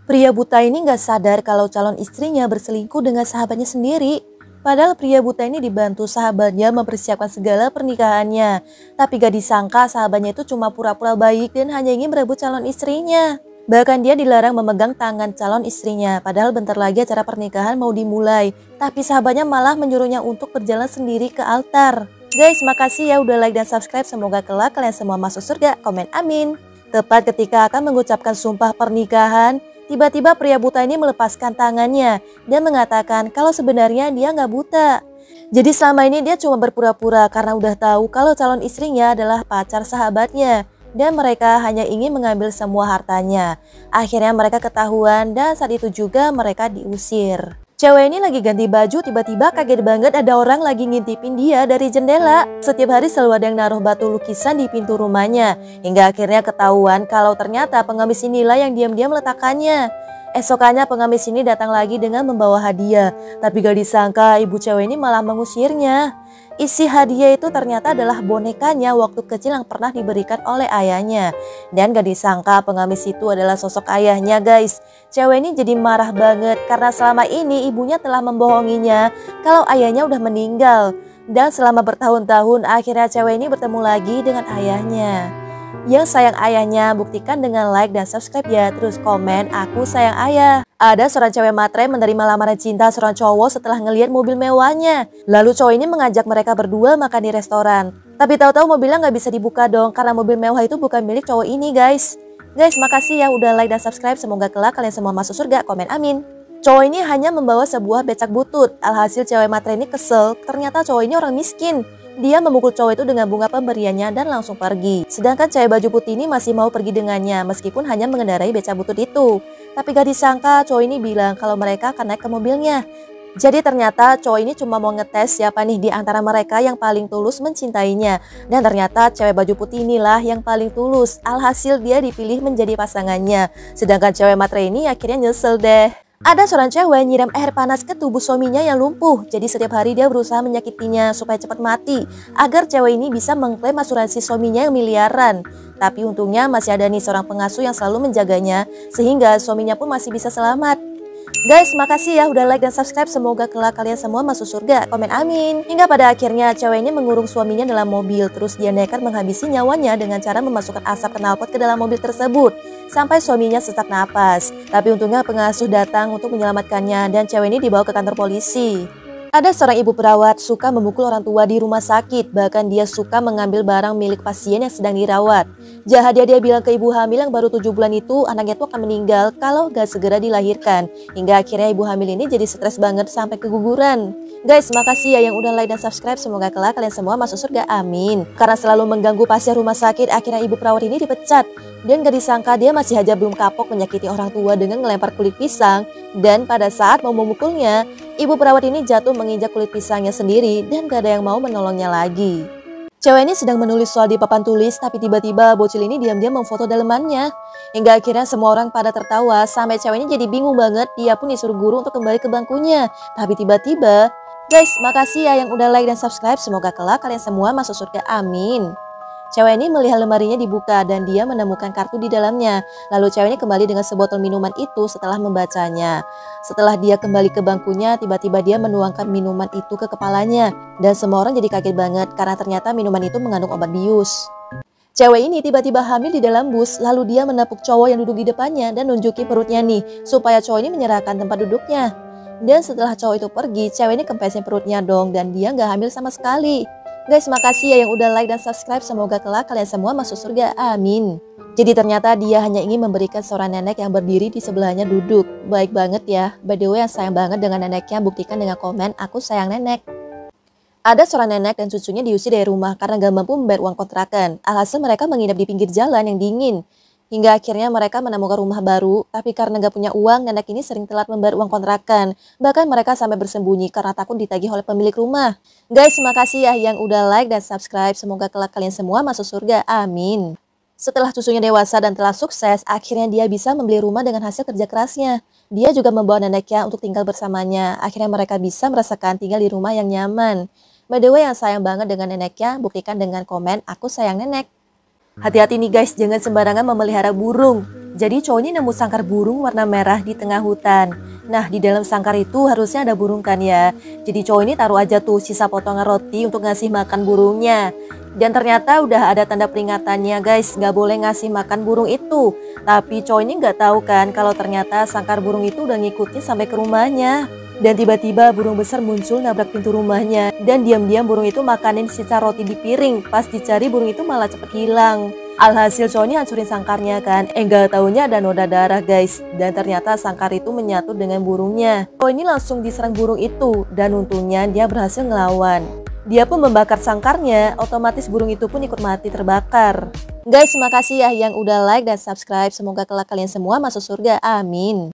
Pria buta ini nggak sadar kalau calon istrinya berselingkuh dengan sahabatnya sendiri. Padahal pria buta ini dibantu sahabatnya mempersiapkan segala pernikahannya. Tapi gak disangka sahabatnya itu cuma pura-pura baik dan hanya ingin merebut calon istrinya. Bahkan dia dilarang memegang tangan calon istrinya. Padahal bentar lagi acara pernikahan mau dimulai. Tapi sahabatnya malah menyuruhnya untuk berjalan sendiri ke altar. Guys, makasih ya udah like dan subscribe. Semoga kelak kalian semua masuk surga. Komen amin. Tepat ketika akan mengucapkan sumpah pernikahan, tiba-tiba pria buta ini melepaskan tangannya dan mengatakan kalau sebenarnya dia nggak buta. Jadi selama ini dia cuma berpura-pura karena udah tahu kalau calon istrinya adalah pacar sahabatnya dan mereka hanya ingin mengambil semua hartanya. Akhirnya mereka ketahuan dan saat itu juga mereka diusir. Cewek ini lagi ganti baju, tiba-tiba kaget banget ada orang lagi ngintipin dia dari jendela. Setiap hari selalu ada yang naruh batu lukisan di pintu rumahnya. Hingga akhirnya ketahuan kalau ternyata pengemis inilah yang diam-diam meletakkannya. Esokannya pengemis ini datang lagi dengan membawa hadiah. Tapi gak disangka ibu cewek ini malah mengusirnya. Isi hadiah itu ternyata adalah bonekanya waktu kecil yang pernah diberikan oleh ayahnya. Dan gak disangka pengemis itu adalah sosok ayahnya guys. Cewek ini jadi marah banget karena selama ini ibunya telah membohonginya kalau ayahnya udah meninggal. Dan selama bertahun-tahun akhirnya cewek ini bertemu lagi dengan ayahnya. Yang sayang ayahnya buktikan dengan like dan subscribe ya. Terus komen aku sayang ayah. Ada seorang cewek matre menerima lamaran cinta seorang cowok setelah ngelihat mobil mewahnya. Lalu cowok ini mengajak mereka berdua makan di restoran. Tapi tahu-tahu mobilnya nggak bisa dibuka dong karena mobil mewah itu bukan milik cowok ini guys. Guys, makasih ya udah like dan subscribe. Semoga kelak kalian semua masuk surga. Komen amin. Cowok ini hanya membawa sebuah becak butut. Alhasil cewek matre ini kesel. Ternyata cowok ini orang miskin. Dia memukul cowok itu dengan bunga pemberiannya dan langsung pergi. Sedangkan cewek baju putih ini masih mau pergi dengannya meskipun hanya mengendarai becak butut itu. Tapi gak disangka cowok ini bilang kalau mereka akan naik ke mobilnya. Jadi ternyata cowok ini cuma mau ngetes siapa nih di antara mereka yang paling tulus mencintainya. Dan ternyata cewek baju putih inilah yang paling tulus. Alhasil dia dipilih menjadi pasangannya. Sedangkan cewek matre ini akhirnya nyesel deh. Ada seorang cewek nyiram air panas ke tubuh suaminya yang lumpuh. Jadi setiap hari dia berusaha menyakitinya supaya cepat mati. Agar cewek ini bisa mengklaim asuransi suaminya yang miliaran. Tapi untungnya masih ada nih seorang pengasuh yang selalu menjaganya. Sehingga suaminya pun masih bisa selamat. Guys, makasih ya udah like dan subscribe. Semoga kelak kalian semua masuk surga. Komen amin. Hingga pada akhirnya cewek ini mengurung suaminya dalam mobil. Terus dia nekat menghabisi nyawanya dengan cara memasukkan asap knalpot ke dalam mobil tersebut. Sampai suaminya sesak napas. Tapi untungnya pengasuh datang untuk menyelamatkannya dan cewek ini dibawa ke kantor polisi. Ada seorang ibu perawat suka memukul orang tua di rumah sakit. Bahkan dia suka mengambil barang milik pasien yang sedang dirawat. Jahatnya dia bilang ke ibu hamil yang baru 7 bulan itu anaknya tuh akan meninggal kalau gak segera dilahirkan. Hingga akhirnya ibu hamil ini jadi stres banget sampai keguguran. Guys, makasih ya yang udah like dan subscribe. Semoga kelak kalian semua masuk surga, amin. Karena selalu mengganggu pasien rumah sakit, akhirnya ibu perawat ini dipecat. Dan gak disangka dia masih aja belum kapok menyakiti orang tua dengan ngelempar kulit pisang. Dan pada saat mau memukulnya, ibu perawat ini jatuh menginjak kulit pisangnya sendiri dan gak ada yang mau menolongnya lagi. Cewek ini sedang menulis soal di papan tulis, tapi tiba-tiba bocil ini diam-diam memfoto dalemannya. Hingga akhirnya semua orang pada tertawa, sampai cewek ini jadi bingung banget. Dia pun disuruh guru untuk kembali ke bangkunya. Tapi tiba-tiba, guys, makasih ya yang udah like dan subscribe. Semoga kelak kalian semua masuk surga, amin. Cewek ini melihat lemarinya dibuka dan dia menemukan kartu di dalamnya. Lalu cewek ini kembali dengan sebotol minuman itu setelah membacanya. Setelah dia kembali ke bangkunya, tiba-tiba dia menuangkan minuman itu ke kepalanya. Dan semua orang jadi kaget banget karena ternyata minuman itu mengandung obat bius. Cewek ini tiba-tiba hamil di dalam bus, lalu dia menepuk cowok yang duduk di depannya dan nunjukin perutnya nih, supaya cowok ini menyerahkan tempat duduknya. Dan setelah cowok itu pergi, cewek ini kempesin perutnya dong dan dia nggak hamil sama sekali. Guys, makasih ya yang udah like dan subscribe. Semoga kelak kalian semua masuk surga, amin. Jadi ternyata dia hanya ingin memberikan seorang nenek yang berdiri di sebelahnya duduk. Baik banget ya. By the way, yang sayang banget dengan neneknya, buktikan dengan komen aku sayang nenek. Ada seorang nenek dan cucunya diusir dari rumah karena gak mampu membayar uang kontrakan. Alhasil mereka menginap di pinggir jalan yang dingin. Hingga akhirnya mereka menemukan rumah baru, tapi karena gak punya uang, nenek ini sering telat membayar uang kontrakan. Bahkan mereka sampai bersembunyi karena takut ditagih oleh pemilik rumah. Guys, makasih ya yang udah like dan subscribe. Semoga kelak kalian semua masuk surga, amin. Setelah cucunya dewasa dan telah sukses, akhirnya dia bisa membeli rumah dengan hasil kerja kerasnya. Dia juga membawa neneknya untuk tinggal bersamanya. Akhirnya mereka bisa merasakan tinggal di rumah yang nyaman. By the way, yang sayang banget dengan neneknya, buktikan dengan komen aku sayang nenek. Hati-hati nih guys, jangan sembarangan memelihara burung. Jadi cowok ini nemu sangkar burung warna merah di tengah hutan. Nah, di dalam sangkar itu harusnya ada burung kan ya. Jadi cowok ini taruh aja tuh sisa potongan roti untuk ngasih makan burungnya. Dan ternyata udah ada tanda peringatannya guys, nggak boleh ngasih makan burung itu. Tapi cowok ini nggak tahu kan kalau ternyata sangkar burung itu udah ngikutin sampai ke rumahnya. Dan tiba-tiba burung besar muncul nabrak pintu rumahnya. Dan diam-diam burung itu makanin sisa roti di piring. Pas dicari burung itu malah cepet hilang. Alhasil cowok ini hancurin sangkarnya kan. Enggak taunya ada noda darah guys. Dan ternyata sangkar itu menyatu dengan burungnya. Cowok ini langsung diserang burung itu. Dan untungnya dia berhasil ngelawan. Dia pun membakar sangkarnya, otomatis burung itu pun ikut mati terbakar. Guys, makasih ya yang udah like dan subscribe. Semoga kelak kalian semua masuk surga. Amin.